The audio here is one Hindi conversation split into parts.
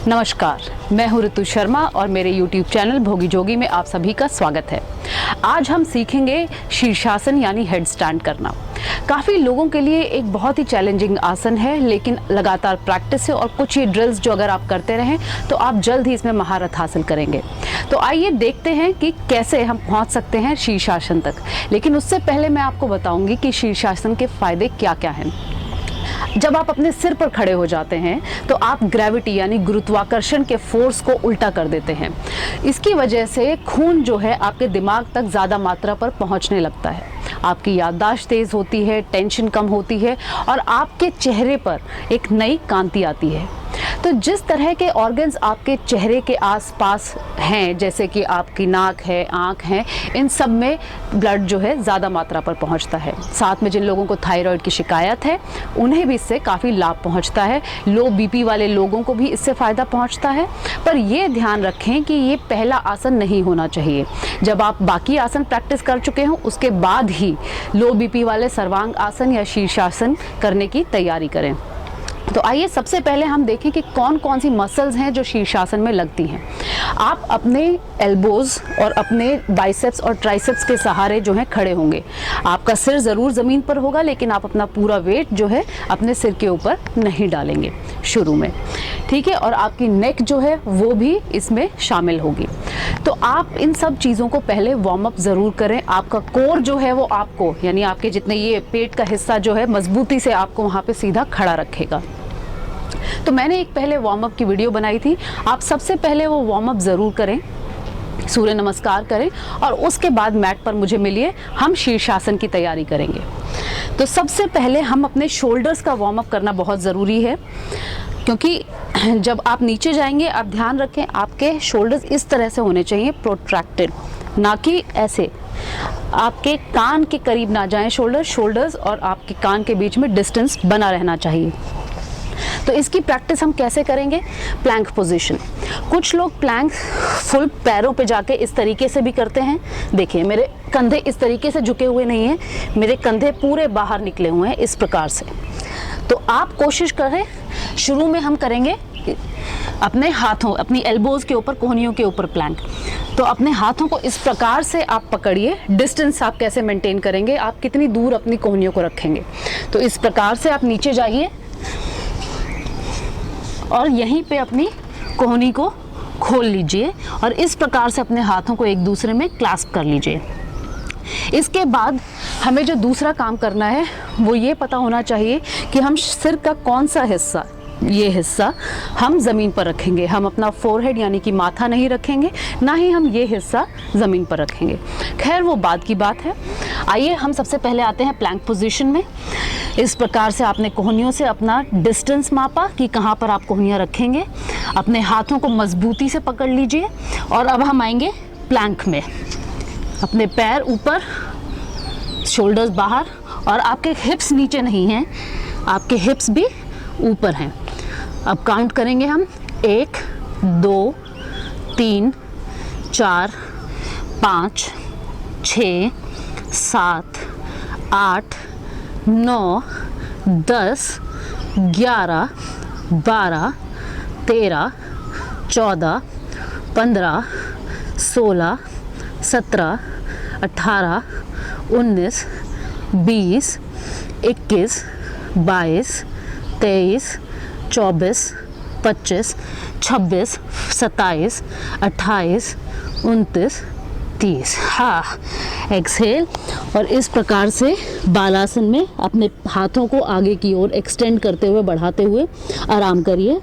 नमस्कार, मैं हूं ऋतु शर्मा और मेरे YouTube चैनल भोगी जोगी में आप सभी का स्वागत है। आज हम सीखेंगे शीर्षासन यानी हेड स्टैंड करना। काफ़ी लोगों के लिए एक बहुत ही चैलेंजिंग आसन है, लेकिन लगातार प्रैक्टिस से और कुछ ये ड्रिल्स जो अगर आप करते रहें तो आप जल्द ही इसमें महारत हासिल करेंगे। तो आइए देखते हैं कि कैसे हम पहुंच सकते हैं शीर्षासन तक। लेकिन उससे पहले मैं आपको बताऊंगी कि शीर्षासन के फायदे क्या क्या हैं। जब आप अपने सिर पर खड़े हो जाते हैं तो आप ग्रेविटी यानी गुरुत्वाकर्षण के फोर्स को उल्टा कर देते हैं। इसकी वजह से खून जो है आपके दिमाग तक ज़्यादा मात्रा पर पहुंचने लगता है, आपकी याददाश्त तेज़ होती है, टेंशन कम होती है और आपके चेहरे पर एक नई कांति आती है। तो जिस तरह के ऑर्गन्स आपके चेहरे के आसपास हैं, जैसे कि आपकी नाक है, आँख है, इन सब में ब्लड जो है ज़्यादा मात्रा पर पहुंचता है। साथ में जिन लोगों को थायराइड की शिकायत है उन्हें भी इससे काफ़ी लाभ पहुंचता है। लो बीपी वाले लोगों को भी इससे फ़ायदा पहुंचता है। पर ये ध्यान रखें कि ये पहला आसन नहीं होना चाहिए। जब आप बाकी आसन प्रैक्टिस कर चुके हों उसके बाद ही लो बीपी वाले सर्वांग आसन या शीर्षासन करने की तैयारी करें। तो आइए सबसे पहले हम देखें कि कौन कौन सी मसल्स हैं जो शीर्षासन में लगती हैं। आप अपने एल्बोज और अपने बाइसेप्स और ट्राइसेप्स के सहारे जो हैं खड़े होंगे। आपका सिर ज़रूर ज़मीन पर होगा, लेकिन आप अपना पूरा वेट जो है अपने सिर के ऊपर नहीं डालेंगे शुरू में, ठीक है। और आपकी नेक जो है वो भी इसमें शामिल होगी। तो आप इन सब चीज़ों को पहले वार्म अप ज़रूर करें। आपका कोर जो है वो आपको, यानी आपके जितने ये पेट का हिस्सा जो है, मजबूती से आपको वहाँ पे सीधा खड़ा रखेगा। तो मैंने एक पहले वार्म अप की वीडियो बनाई थी, आप सबसे पहले वो वार्म अप ज़रूर करें, सूर्य नमस्कार करें और उसके बाद मैट पर मुझे मिलिए, हम शीर्षासन की तैयारी करेंगे। तो सबसे पहले हम अपने शोल्डर्स का वार्म अप करना बहुत ज़रूरी है, क्योंकि जब आप नीचे जाएंगे आप ध्यान रखें आपके शोल्डर्स इस तरह से होने चाहिए, प्रोट्रैक्टेड, ना कि ऐसे। आपके कान के करीब ना जाएं शोल्डर्स और आपके कान के बीच में डिस्टेंस बना रहना चाहिए। तो इसकी प्रैक्टिस हम कैसे करेंगे? Plank position. कुछ लोग प्लैंक फुल पैरों पे जाके इस तरीके से भी करते हैं। देखिए मेरे कंधे इस तरीके से झुके हुए नहीं हैं, मेरे कंधे पूरे बाहर निकले हुए हैं इस प्रकार से। तो आप कोशिश करें, शुरू में हम करेंगे अपने हाथों, अपनी एल्बोज के ऊपर, कोहनियों के ऊपर प्लैंक। तो अपने हाथों को इस प्रकार से आप पकड़िए। डिस्टेंस आप कैसे मेंटेन करेंगे, आप कितनी दूर अपनी कोहनियों को रखेंगे। तो इस प्रकार से आप नीचे जाइए और यहीं पे अपनी कोहनी को खोल लीजिए और इस प्रकार से अपने हाथों को एक दूसरे में क्लैस्प कर लीजिए। इसके बाद हमें जो दूसरा काम करना है वो ये पता होना चाहिए कि हम सिर का कौन सा हिस्सा, ये हिस्सा हम ज़मीन पर रखेंगे। हम अपना फोरहेड यानी कि माथा नहीं रखेंगे, ना ही हम ये हिस्सा ज़मीन पर रखेंगे। खैर वो बाद की बात है। आइए हम सबसे पहले आते हैं प्लैंक पोजीशन में। इस प्रकार से आपने कोहनियों से अपना डिस्टेंस मापा कि कहाँ पर आप कोहनियाँ रखेंगे। अपने हाथों को मजबूती से पकड़ लीजिए और अब हम आएंगे प्लैंक में। अपने पैर ऊपर, शोल्डर्स बाहर और आपके हिप्स नीचे नहीं हैं, आपके हिप्स भी ऊपर हैं। अब काउंट करेंगे हम 1 2 3 4 5 6 7 8 9 10 11 12 13 14 15 16 17 18 19 20 21 22 23 24 25 26 27 28 29 30। हाँ, एक्सहेल और इस प्रकार से बालासन में अपने हाथों को आगे की ओर एक्सटेंड करते हुए, बढ़ाते हुए आराम करिए।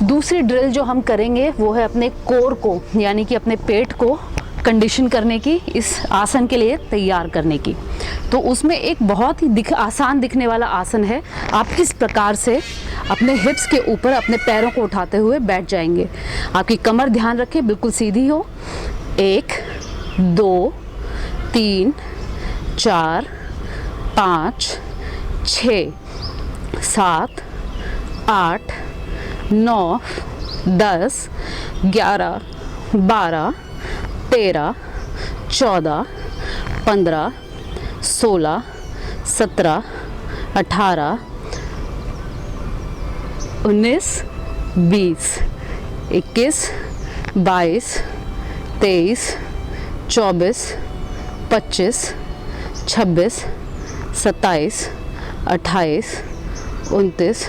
दूसरी ड्रिल जो हम करेंगे वो है अपने कोर को, यानी कि अपने पेट को कंडीशन करने की, इस आसन के लिए तैयार करने की। तो उसमें एक बहुत ही आसान दिखने वाला आसन है। आप इस प्रकार से अपने हिप्स के ऊपर अपने पैरों को उठाते हुए बैठ जाएंगे। आपकी कमर, ध्यान रखें, बिल्कुल सीधी हो। 1 2 3 4 5 6 7 8 9 10 11 12 13 14 15 16, 17, 18, 19, 20, 21, 22, 23, 24, 25, 26, 27, 28, 29,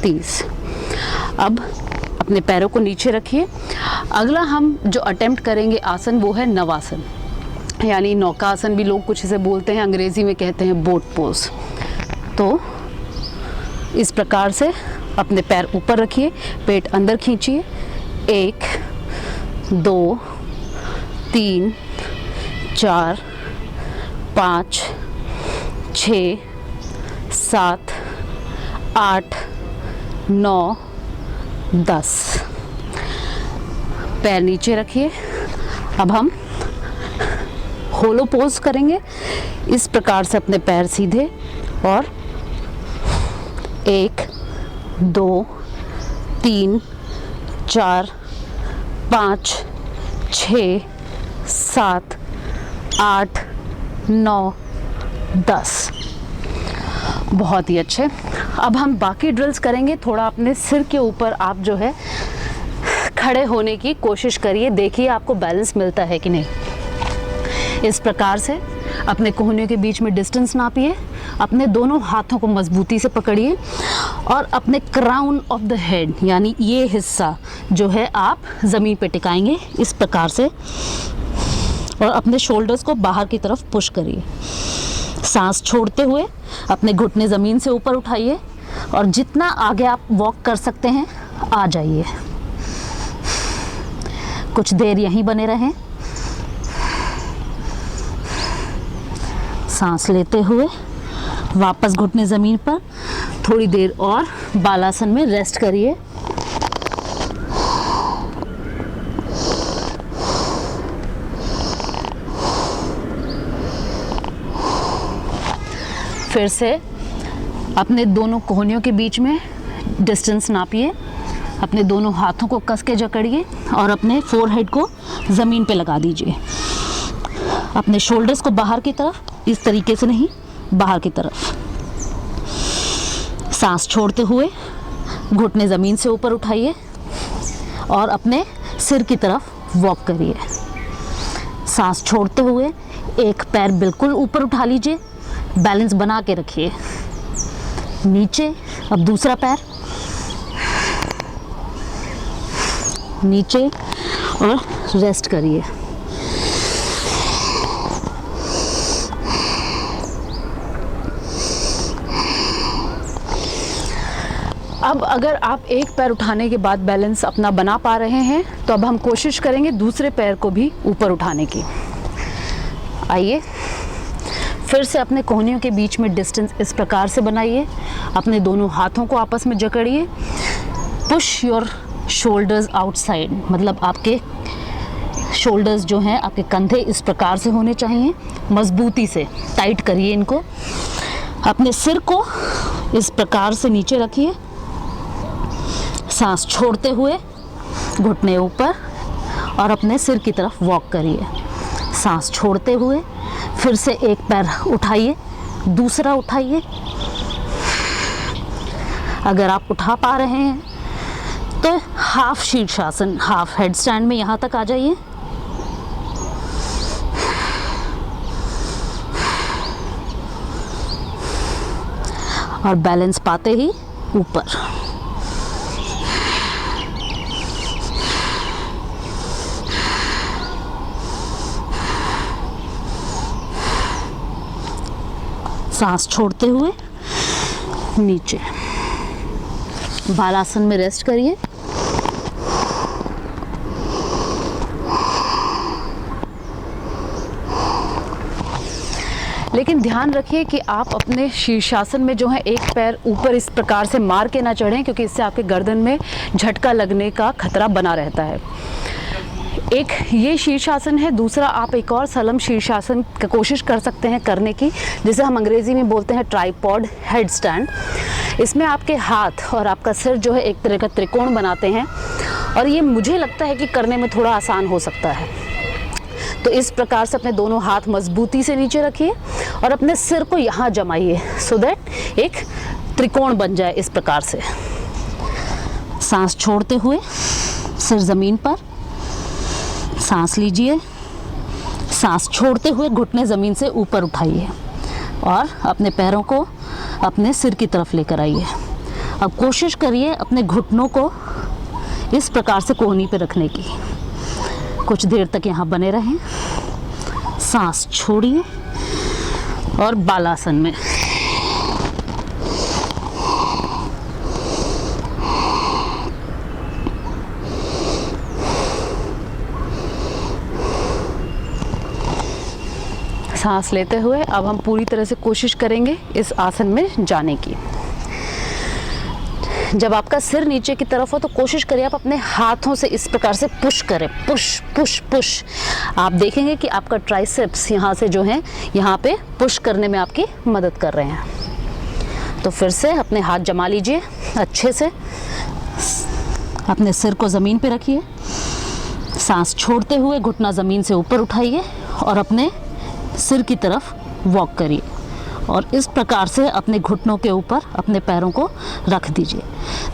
30। अब अपने पैरों को नीचे रखिए। अगला हम जो अटेम्प्ट करेंगे आसन वो है नवासन, यानी नौकासन भी लोग कुछ इसे बोलते हैं, अंग्रेजी में कहते हैं बोट पोज। तो इस प्रकार से अपने पैर ऊपर रखिए, पेट अंदर खींचिए। 1, 2, 3, 4, 5, 6, 7, 8, 9, 10। पैर नीचे रखिए। अब हम होलो पोज करेंगे। इस प्रकार से अपने पैर सीधे और 1, 2, 3, 4, 5, 6, 7, 8, 9, 10। बहुत ही अच्छे। अब हम बाकी ड्रिल्स करेंगे। थोड़ा अपने सिर के ऊपर आप जो है खड़े होने की कोशिश करिए, देखिए आपको बैलेंस मिलता है कि नहीं। इस प्रकार से अपने कोहनियों के बीच में डिस्टेंस नापिए, अपने दोनों हाथों को मजबूती से पकड़िए और अपने क्राउन ऑफ द हेड यानी ये हिस्सा जो है आप ज़मीन पे टिकाएंगे इस प्रकार से, और अपने शोल्डर्स को बाहर की तरफ पुश करिए। सांस छोड़ते हुए अपने घुटने ज़मीन से ऊपर उठाइए और जितना आगे आप वॉक कर सकते हैं आ जाइए। कुछ देर यहीं बने रहें। सांस लेते हुए वापस घुटने ज़मीन पर, थोड़ी देर और बालासन में रेस्ट करिए। फिर से अपने दोनों कोहनियों के बीच में डिस्टेंस नापिए, अपने दोनों हाथों को कस के जकड़िए और अपने फोरहेड को ज़मीन पे लगा दीजिए। अपने शोल्डर्स को बाहर की तरफ, इस तरीके से नहीं, बाहर की तरफ। सांस छोड़ते हुए घुटने ज़मीन से ऊपर उठाइए और अपने सिर की तरफ वॉक करिए। सांस छोड़ते हुए एक पैर बिल्कुल ऊपर उठा लीजिए, बैलेंस बना के रखिए। नीचे, अब दूसरा पैर नीचे और रेस्ट करिए। अब अगर आप एक पैर उठाने के बाद बैलेंस अपना बना पा रहे हैं तो अब हम कोशिश करेंगे दूसरे पैर को भी ऊपर उठाने की। आइए, फिर से अपने कोहनियों के बीच में डिस्टेंस इस प्रकार से बनाइए। अपने दोनों हाथों को आपस में जकड़िए। पुश योर शोल्डर्स आउटसाइड, मतलब आपके शोल्डर्स जो हैं, आपके कंधे इस प्रकार से होने चाहिए। मजबूती से टाइट करिए इनको। अपने सिर को इस प्रकार से नीचे रखिए। सांस छोड़ते हुए घुटने ऊपर और अपने सिर की तरफ वॉक करिए। सांस छोड़ते हुए फिर से एक पैर उठाइए, दूसरा उठाइए। अगर आप उठा पा रहे हैं तो हाफ शीर्षासन, हाफ हेड स्टैंड में यहाँ तक आ जाइए। और बैलेंस पाते ही ऊपर। सांस छोड़ते हुए नीचे, बालासन में रेस्ट करिए। लेकिन ध्यान रखिए कि आप अपने शीर्षासन में जो है एक पैर ऊपर इस प्रकार से मार के ना चढ़ें, क्योंकि इससे आपके गर्दन में झटका लगने का खतरा बना रहता है। एक ये शीर्षासन है, दूसरा आप एक और सलम शीर्षासन की कोशिश कर सकते हैं करने की, जिसे हम अंग्रेज़ी में बोलते हैं ट्राइपॉड हेड स्टैंड। इसमें आपके हाथ और आपका सिर जो है एक तरह का त्रिकोण बनाते हैं और ये मुझे लगता है कि करने में थोड़ा आसान हो सकता है। तो इस प्रकार से अपने दोनों हाथ मजबूती से नीचे रखिए और अपने सिर को यहाँ जमाइए, सो दैट एक त्रिकोण बन जाए। इस प्रकार से सांस छोड़ते हुए सिर ज़मीन पर, सांस लीजिए, सांस छोड़ते हुए घुटने ज़मीन से ऊपर उठाइए और अपने पैरों को अपने सिर की तरफ लेकर आइए। अब कोशिश करिए अपने घुटनों को इस प्रकार से कोहनी पे रखने की। कुछ देर तक यहाँ बने रहें, सांस छोड़िए और बालासन में। सांस लेते हुए अब हम पूरी तरह से कोशिश करेंगे इस आसन में जाने की। जब आपका सिर नीचे की तरफ हो तो कोशिश करिए आप अपने हाथों से इस प्रकार से पुश करें, पुश पुश पुश। आप देखेंगे कि आपका ट्राइसेप्स यहाँ से जो है यहाँ पे पुश करने में आपकी मदद कर रहे हैं। तो फिर से अपने हाथ जमा लीजिए अच्छे से, अपने सिर को ज़मीन पे रखिए, सांस छोड़ते हुए घुटना ज़मीन से ऊपर उठाइए और अपने सिर की तरफ वॉक करिए और इस प्रकार से अपने घुटनों के ऊपर अपने पैरों को रख दीजिए।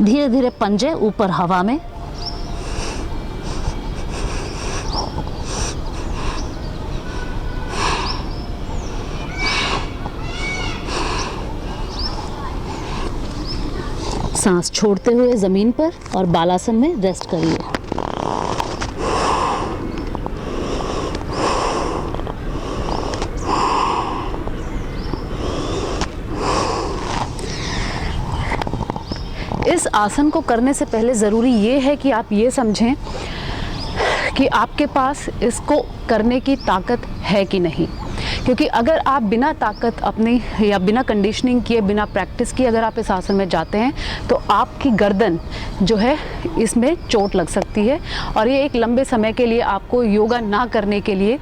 धीरे धीरे पंजे ऊपर हवा में, सांस छोड़ते हुए ज़मीन पर और बालासन में रेस्ट करिए। इस आसन को करने से पहले ज़रूरी ये है कि आप ये समझें कि आपके पास इसको करने की ताकत है कि नहीं। क्योंकि अगर आप बिना ताकत अपनी या बिना कंडीशनिंग किए, बिना प्रैक्टिस किए अगर आप इस आसन में जाते हैं तो आपकी गर्दन जो है इसमें चोट लग सकती है और ये एक लंबे समय के लिए आपको योगा ना करने के लिए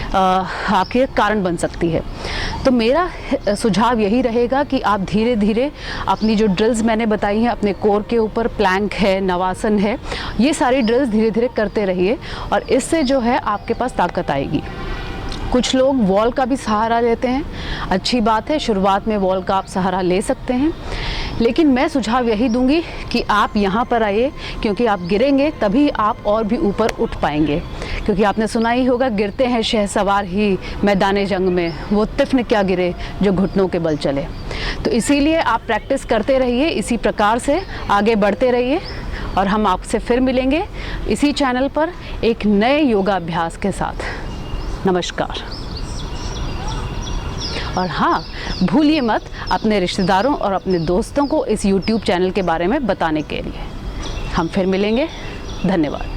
आपके कारण बन सकती है। तो मेरा सुझाव यही रहेगा कि आप धीरे धीरे अपनी जो ड्रिल्स मैंने बताई हैं, अपने कोर के ऊपर प्लैंक है, नवासन है, ये सारी ड्रिल्स धीरे धीरे करते रहिए और इससे जो है आपके पास ताकत आएगी। कुछ लोग वॉल का भी सहारा लेते हैं, अच्छी बात है, शुरुआत में वॉल का आप सहारा ले सकते हैं, लेकिन मैं सुझाव यही दूंगी कि आप यहाँ पर आइए, क्योंकि आप गिरेंगे तभी आप और भी ऊपर उठ पाएंगे। क्योंकि आपने सुना ही होगा, गिरते हैं शहसवार ही मैदान जंग में, वो तिफ़्न क्या गिरे जो घुटनों के बल चले। तो इसीलिए आप प्रैक्टिस करते रहिए, इसी प्रकार से आगे बढ़ते रहिए और हम आपसे फिर मिलेंगे इसी चैनल पर एक नए योगा अभ्यास के साथ। नमस्कार। और हाँ, भूलिए मत अपने रिश्तेदारों और अपने दोस्तों को इस YouTube चैनल के बारे में बताने के लिए। हम फिर मिलेंगे। धन्यवाद।